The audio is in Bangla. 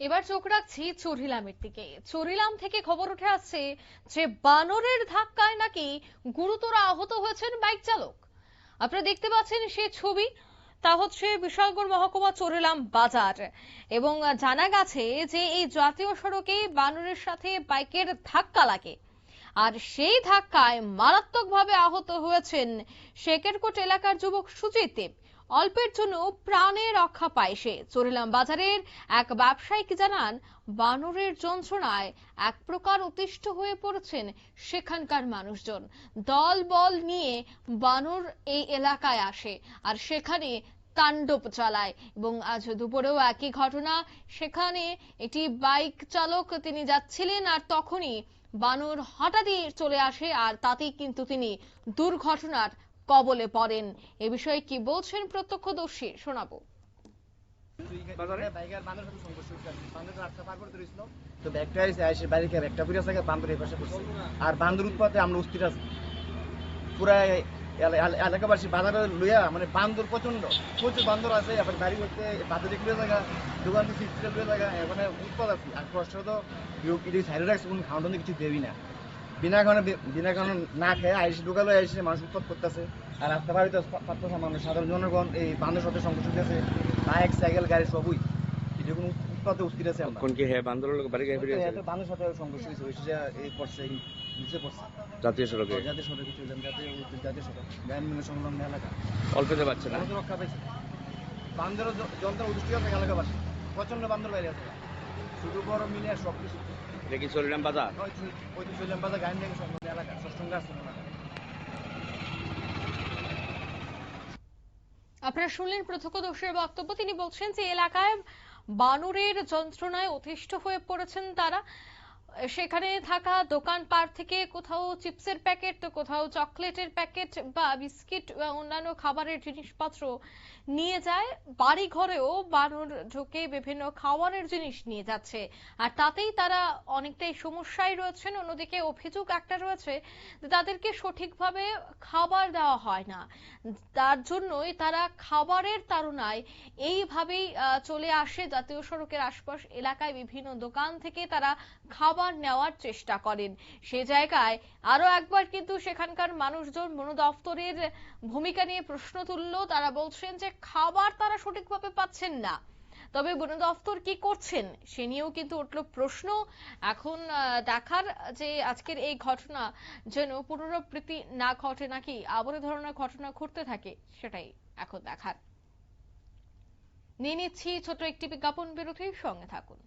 এবার চোখ রাখছি চরিলামের দিকে। চরিলাম থেকে খবর উঠে আসছে যে বানরের ধাক্কায় নাকি গুরুতর আহত হয়েছেন বাইক চালক। আপনারা দেখতে পাচ্ছেন সেই ছবি। তা হচ্ছে বিশালগড় মহকুমা চরিলাম বাজার। এবং জানা গেছে যে এই জাতীয় সড়কে বানরের সাথে বাইকের ধাক্কা লাগে, আর সেই ধাক্কায় মারাত্মকভাবে আহত হয়েছেন শেকেরকোট এলাকার যুবক সুজিত দেব। অল্পের জন্য প্রাণে রক্ষা পায় সে। চরিলাম বাজারের এক ব্যবসায়িক জানান, বানরের যন্ত্রণায় এক প্রকার অতিষ্ঠ হয়ে পড়েছেন সেখানকার মানুষজন। দল বল নিয়ে বানর এই এলাকায় আসে আর সেখানে তাণ্ডব চালায়। এবং আজ দুপুরেও একই ঘটনা। সেখানে একটি বাইক চালক তিনি যাচ্ছিলেন আর তখনই বানর হঠাৎই চলে আসে, আর তাতেই কিন্তু তিনি দুর্ঘটনার কবলে পড়েন। এ বিষয়ে কি বলছেন প্রত্যক্ষদর্শী শোনাবো। আর বান্দর উৎপাতে আমরা অস্থির আছি পুরা এলাকাবাসী বাজারে লইয়া, মানে বান্দর প্রচুর বান্দর আছে। আবার বাড়ি করতে বাজারে খুলে জায়গা, দোকান তো সিস্টেম খুলে জায়গা, মানে উৎপাদ আছে। আর কষ্ট তো সাইডে রাখছে, কোনো খাওয়ানো কিছু দেবি না। বিনা কারণে না খেয়ে আইসি ঢোকালো, এসে মানুষ উৎপাদ করতেছে। আর রাস্তা বাড়িতে পারতেছে মানুষ, সাধারণ জনগণ এই বান্দরের সাথে সংঘর্ষ হতেছে। বাইক সাইকেল গাড়ি সবই এটা কোনো উৎপাদে অস্থির আছে। আমরা কোন কি হ্যাঁ বান্দরের লোক বাড়ি গায়ে বান্দরের সাথে সংঘর্ষ হয়েছে, এই পড়ছে নিচে পড়ছে জাতীয় সড়কে। জাতীয় সড়কে চললাম, জাতীয় সড়ক গ্রামীণ সংলগ্ন এলাকা। অল্পতে পাচ্ছে না, রক্ষা পেয়েছে। বান্দরের যন্ত্র অধিষ্ঠিত আছে এলাকাবাসী, প্রচন্ড বান্দর বাইরে আছে, ছোট বড় মিলে সব কিছু। এটা কি চরিলাম বাজার? ওই তো চললাম বাজার গাইন থেকে সংলগ্ন এলাকা, সৎসঙ্গ আছে এলাকা। আপনারা শুনলেন প্রত্যক্ষদর্শীর বক্তব্য। তিনি বলছেন যে এলাকায় বানরের যন্ত্রণায় অতিষ্ঠ হয়ে পড়েছেন তারা। সেখানে থাকা দোকানপাট থেকে কোথাও চিপসের প্যাকেট, তো কোথাও চকলেটের প্যাকেট বা বিস্কিট বা অন্যান্য খাবারের জিনিসপত্র নিয়ে যায়। বাড়ি ঘরেও বানর ঢুকে বিভিন্ন খাওয়ারের জিনিস নিয়ে যাচ্ছে, আর তাতেই তারা অনেকটাই সমস্যায় রয়েছেন। অন্যদিকে অভিযোগ একটা রয়েছে যে তাদেরকে সঠিকভাবে খাবার দেওয়া হয় না, তার জন্যই তারা খাবারের তাড়নায় এইভাবেই চলে আসে জাতীয় সড়কের আশপাশ এলাকায় বিভিন্ন দোকান থেকে তারা খাবার নেওয়ার চেষ্টা করেন। সে জায়গায় আরো একবার কিন্তু সেখানকার মানুষজন বন দফতরের ভূমিকা নিয়ে প্রশ্ন তুললো। তারা বলছেন যে খাবার তারা সঠিকভাবে পাচ্ছেন না, তবে বন দফতর কি করছেন সে নিয়েও কিন্তু উঠল প্রশ্ন। এখন দেখার যে আজকের এই ঘটনা যেন পুনরাবৃত্তি না ঘটে, নাকি আবার এই ধরনের ঘটনা ঘটতে থাকে, সেটাই এখন দেখার। নিয়ে নিচ্ছি ছোট একটি বিজ্ঞাপন বিরতির সঙ্গে থাকুন।